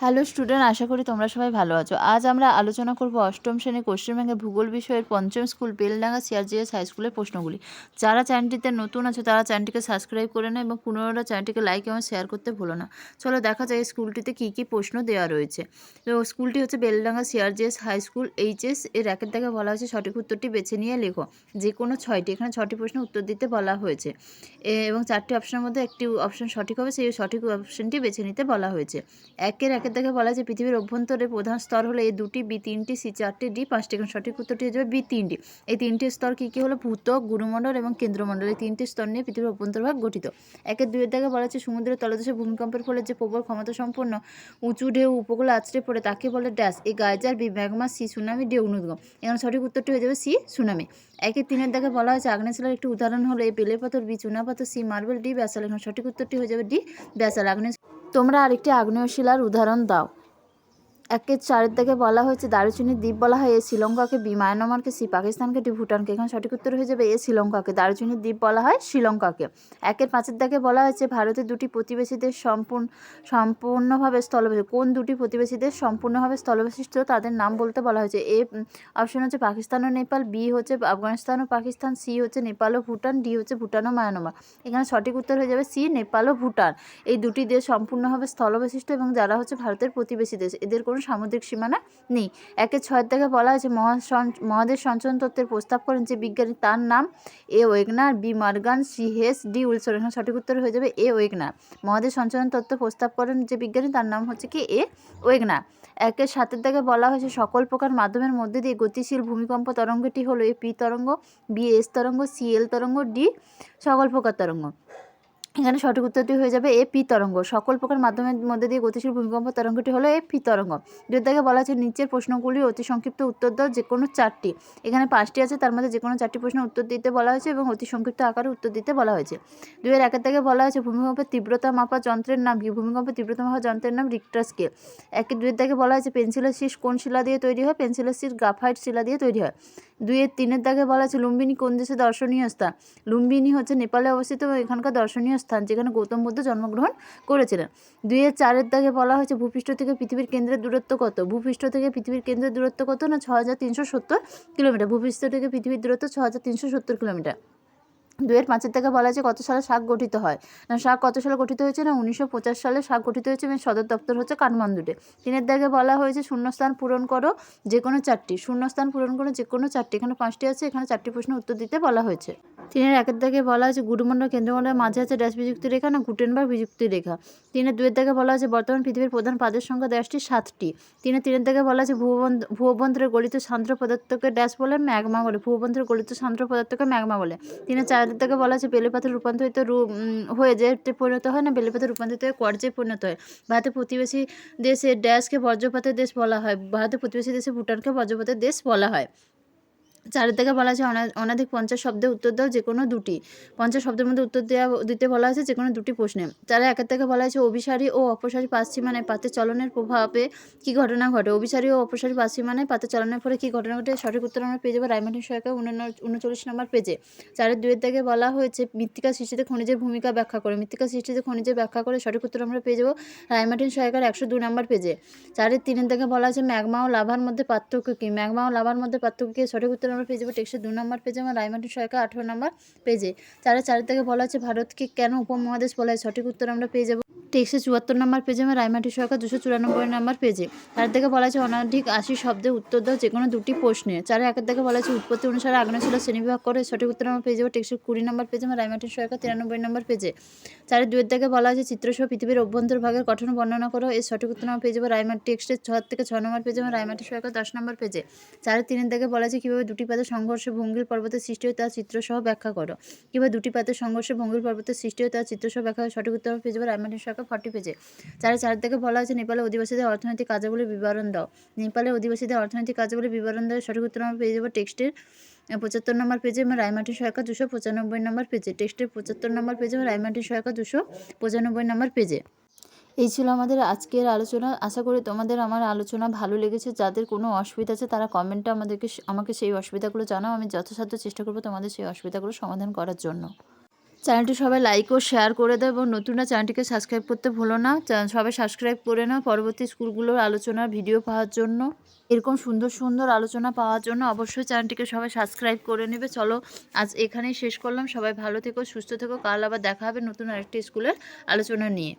Hello student, আশা করি তোমরা সবাই ভালো আছো। আজ আমরা আলোচনা করব অষ্টম শ্রেণী পশ্চিমবঙ্গের ভূগোল বিষয়ের পঞ্চম স্কুল বেলডাঙ্গা সিআরজিএস হাই স্কুলের প্রশ্নগুলি। যারা চ্যানেলটিতে নতুন আছো তারা চ্যানেলটিকে সাবস্ক্রাইব করে নাও এবং পুনরায় চ্যানেলটিকে লাইক এবং শেয়ার করতে ভুলো না। চলো দেখা যায় এই স্কুলটিতে কী কী প্রশ্ন দেওয়া রয়েছে। তো স্কুলটি হচ্ছে বেলডাঙ্গা সিআরজিএস হাই স্কুল এইচএস। এর একের দাগে বলা হয়েছে সঠিক উত্তরটি বেছে নিয়ে লেখো। যে কোনো ছয়টি, এখানে 6টি প্রশ্ন উত্তর দিতে বলা হয়েছে এবং 4টি অপশনের মধ্যে একটি অপশন সঠিক হবে, সেই সঠিক অপশনটি বেছে নিতে বলা হয়েছে। একের দাগে বলা হয়েছে পৃথিবীর অভ্যন্তরে প্রধান স্তর হলো এ 2টি, বি 3টি, সি 4টি, ডি 5টি। এখন সঠিক উত্তরটি হয়ে যাবে বি 3টি। এই 3টি স্তর কী কী হলো? ভূত্বক, গুরুমণ্ডল এবং কেন্দ্রমণ্ডল। এই 3টি স্তর নিয়ে পৃথিবীর অভ্যন্তরভাগ গঠিত। একের 2 দাগে বলা হচ্ছে সমুদ্রের তলদেশে ভূমিকম্পের ফলে যে প্রবল ক্ষমতা সম্পন্ন উঁচু ঢেউ উপকূলে আছড়ে পড়ে তাকে বলে ড্যাশ। এই geyser, B magma, C tsunami, D অগ্নুদ্গম। এখন সঠিক উত্তরটি হয়ে যাবে সি সুনামি। একের 3 দাগে বলা হয়েছে আগ্নেয়শিলার একটি উদাহরণ হলো এ বেলে পাথর, বি চুনাপাথর, সি মার্বেল, ডি ব্যাসাল। এখন সঠিক উত্তরটি হয়ে যাবে ডি ব্যাসাল। তোমরা আরেকটি আগ্নেয়শিলার উদাহরণ দাও। একের 4 দাগে বলা হয়েছে দারুচিনির দ্বীপ বলা হয় এ শ্রীলঙ্কাকে, বি মায়ানমারকে, সি পাকিস্তানকে, ডি ভুটানকে। এখানে সঠিক উত্তর হয়ে যাবে এ শ্রীলঙ্কাকে। দারুচিনির দ্বীপ বলা হয় শ্রীলঙ্কাকে। একের 5 দাগে বলা হয়েছে ভারতের দুটি প্রতিবেশী দেশ সম্পূর্ণভাবে স্থলবেষ্টিত। কোন দুটি প্রতিবেশী দেশ সম্পূর্ণভাবে স্থলবেষ্টিত তাদের নাম বলতে বলা হয়েছে। এ অপশন হচ্ছে পাকিস্তান ও নেপাল, বি হচ্ছে আফগানিস্তান ও পাকিস্তান, সি হচ্ছে নেপাল ও ভুটান, ডি হচ্ছে ভুটান ও মায়ানমার। এখানে সঠিক উত্তর হয়ে যাবে সি নেপাল ও ভুটান। এই দুটি দেশ সম্পূর্ণভাবে স্থলবেষ্টিত এবং যারা হচ্ছে ভারতের প্রতিবেশী দেশ, এদের কোনো সামুদ্রিক সীমানা নেই। একের 6 দাগে বলা হয়েছে মহাদেশ সঞ্চরণ তত্ত্বের প্রস্তাব করেন যে বিজ্ঞানী, তার নাম A Wegener, B Morgan, C Hess, D Wilson. এখানে সঠিক উত্তর হয়ে যাবে এ ওয়েগনার। মহাদেশ সঞ্চরণ তত্ত্ব প্রস্তাব করেন যে বিজ্ঞানী, তার নাম হচ্ছে কি এ ওয়েগনার। একের 7 দাগে বলা হয়েছে সকল প্রকার মাধ্যমের মধ্যে দিয়ে গতিশীল ভূমিকম্প তরঙ্গটি হলো এ পি তরঙ্গ, বি এস তরঙ্গ, সি এল তরঙ্গ, ডি সকল প্রকার তরঙ্গ। এখানে সঠিক উত্তরটি হয়ে যাবে এ পি তরঙ্গ। সকল প্রকার মাধ্যমের মধ্যে দিয়ে গতিশীল ভূমিকম্প তরঙ্গটি হলো এ পি তরঙ্গ। 2 দাগে বলা আছে নিচের প্রশ্নগুলির অতি সংক্ষিপ্ত উত্তর দাও যে কোনো 4টি। এখানে 5টি আছে, তার মধ্যে যে কোনো 4টি প্রশ্ন উত্তর দিতে বলা হয়েছে এবং অতি সংক্ষিপ্ত আকারে উত্তর দিতে বলা হয়েছে। 2 একের দাগে বলা হয়েছে ভূমিকম্পের তীব্রতা মাপা যন্ত্রের নাম কি? ভূমিকম্পের তীব্রতা মাপা যন্ত্রের নাম রিক্টার স্কেল। 2 দাগে বলা হয়েছে পেন্সিলের শীষ কোন শিলা দিয়ে তৈরি হয়? পেন্সিলের শীষ গ্রাফাইট শিলা দিয়ে তৈরি হয়। 3 দাগে বলা আছে লুম্বিনী কোন দেশে দর্শনীয় স্থান? লুম্বিনী হচ্ছে নেপালে অবস্থিত এবং এখানকার দর্শনীয় স্থান যেখানে গৌতম বুদ্ধ জন্মগ্রহণ করেছিলেন। 4 দাগে বলা হয়েছে ভূপৃষ্ঠ থেকে পৃথিবীর কেন্দ্রের দূরত্ব কত? ভূপৃষ্ঠ থেকে পৃথিবীর কেন্দ্রের দূরত্ব কত? না 6370 কিলোমিটার। ভূপৃষ্ঠ থেকে পৃথিবীর দূরত্ব 6370 কিলোমিটার। 5 দাগে বলা হয়েছে কত সালে সার্ক গঠিত হয়? না সার্ক কত সালে গঠিত হয়েছে? না 1950 সালে সার্ক গঠিত হয়েছে এবং সদর দপ্তর হচ্ছে কাঠমান্ডুতে। 3 দাগে বলা হয়েছে শূন্যস্থান পূরণ করো যে কোনো 4টি। শূন্যস্থান পূরণ করো যে কোনো 4টি। এখানে 5টি আছে, এখানে 4টি প্রশ্ন উত্তর দিতে বলা হয়েছে। 1 দাগে বলা হয়েছে গুরুমণ্ডল কেন্দ্রমণ্ডলের মাঝে আছে ড্যাশ বিযুক্তি রেখা না গুটেনবার্গ বিযুক্তি রেখা। 2 দাগে বলা হয়েছে বর্তমান পৃথিবীর প্রধান পাদের সংখ্যা ড্যাশটি 7টি। 3 দাগে বলা হয়েছে ভূঅভ্যন্তরে গলিত সান্দ্র পদার্থকে ড্যাশ বলে? ম্যাগমা বলে। ভূঅভ্যন্তরে গলিত সান্দ্র পদার্থকে ম্যাগমা বলে। 4 দাগে বলা হয়েছে বেলে পাথর রূপান্তরিত হয়ে যেতে পরিণত হয় না বেলে পাথর রূপান্তরিত হয়ে কোয়ার্জে পরিণত হয়। ভারতের প্রতিবেশী দেশের ড্যাশকে বজ্রপাতের দেশ বলা হয়? ভারতের প্রতিবেশী দেশে ভুটানকে বজ্রপাতের দেশ বলা হয়। 4 দাগে বলা আছে অনধিক 50 শব্দে উত্তর দাও যে কোনো 2টি। 50 শব্দের মধ্যে উত্তর দিতে বলা হয়েছে যে কোনো 2টি প্রশ্নে। 1 দাগে বলা হয়েছে অভিসারী ও অপসারী পাতসীমানায় পাতের চলনের প্রভাবে কী ঘটনা ঘটে? অভিসারী ও অপসারী পাতসীমানায় পাতের চলনের ফলে কী ঘটনা ঘটে? সঠিক উত্তর আমরা পেয়ে যাবো রায়মার্টিন সহায়িকা 39 নম্বর পেজে। 2 দাগে বলা হয়েছে মৃত্তিকা সৃষ্টিতে খনিজের ভূমিকা ব্যাখ্যা করে। মৃত্তিকা সৃষ্টিতে খনিজের ব্যাখ্যা করে সঠিক উত্তর আমরা পেয়ে যাবো রায়মার্টিন সহায়িকার 102 নম্বর পেজে। 3 দাগে বলা হয়েছে ম্যাগমা ও লাভার মধ্যে পার্থক্য কী? ম্যাগমা ও লাভার মধ্যে পার্থক্য কী? সঠিক উত্তর আমরা পেয়ে যাবো টেক্সটের 2 নম্বর পেজে এবং রায়মার্টিন সহায়িকা 18 নম্বর পেজে। 4 দাগে বলা হচ্ছে ভারতকে কেন উপমহাদেশ বলা হয়? সঠিক উত্তর আমরা পেয়ে যাবো টেক্সটে 74 নম্বর পেজে এবং রায়মার্টিন সহায়িকা 294 নম্বর পেজে। 4 দাগে বলা হচ্ছে অনধিক 80 শব্দে উত্তর দাও যে কোনো 2টি প্রশ্নে। 1 দাগে বলা হচ্ছে উৎপত্তি অনুসারে আগ্নেয়শিলা শ্রেণীবিভাগ করে সঠিক উত্তর আমরা পেয়ে যাবো টেক্সটের 20 নম্বর পেজে এবং রায়মার্টিন সহায়িকা 93 নম্বর পেজে। 2 দাগে বলা হয়েছে চিত্রসহ পৃথিবীর অভ্যন্তর ভাগের গঠন বর্ণনা করো। এর সঠিক উত্তর আমরা পেয়ে যাবো রায়মার্টিন টেক্সটের 6 থেকে 6 নম্বর পেজে এবং রায়মার্টিন সহায়িকা 10 নম্বর পেজে। 3 দাগে বলা হয়েছে কীভাবে দুটি পাতের সংঘর্ষে ভঙ্গিল পর্বতের সৃষ্টি হয় তার চিত্রসহ ব্যাখ্যা করো। কীভাবে দুটি পাতের সংঘর্ষে ভঙ্গিল পর্বতের সৃষ্টি হয় তার চিত্রসহ ব্যাখ্যা সঠিক উত্তর আমরা পেয়ে যাবো রায়মার্টিন সহায়িকা 40 পেজে। 4 দাগে বলা হয়েছে নেপালের অধিবাসীদের অর্থনৈতিক কার্যাবলীর বিবরণ দাও। নেপালের অধিবাসীদের অর্থনৈতিক কার্যাবলীর বিবরণ দেওয়ার সঠিক উত্তর আমরা পেয়ে যাবো টেক্সটের 75 নম্বর পেজে এবং রায়মার্টিন সহায়িকা 295 নম্বর পেজে। টেক্সটের 75 নম্বর পেজে এবং রায়মার্টিন সহায়িকা 295 নম্বর পেজে। এই ছিল আমাদের আজকের আলোচনা। আশা করি তোমাদের আমার আলোচনা ভালো লেগেছে। যাদের কোনো অসুবিধা আছে তারা কমেন্টে আমাকে সেই অসুবিধাগুলো জানাও। আমি যথাসাধ্য চেষ্টা করবো তোমাদের সেই অসুবিধাগুলো সমাধান করার জন্য। চ্যানেলটি সবাই লাইক ও শেয়ার করে দাও এবং নতুনরা চ্যানেলটিকে সাবস্ক্রাইব করতে ভুলো না। সবাই সাবস্ক্রাইব করে নাও পরবর্তী স্কুলগুলোর আলোচনার ভিডিও পাওয়ার জন্য। এরকম সুন্দর সুন্দর আলোচনা পাওয়ার জন্য অবশ্যই চ্যানেলটিকে সবাই সাবস্ক্রাইব করে নেবে। চলো আজ এখানেই শেষ করলাম। সবাই ভালো থেকো, সুস্থ থেকো। কাল আবার দেখা হবে নতুন আরেকটি স্কুলের আলোচনা নিয়ে।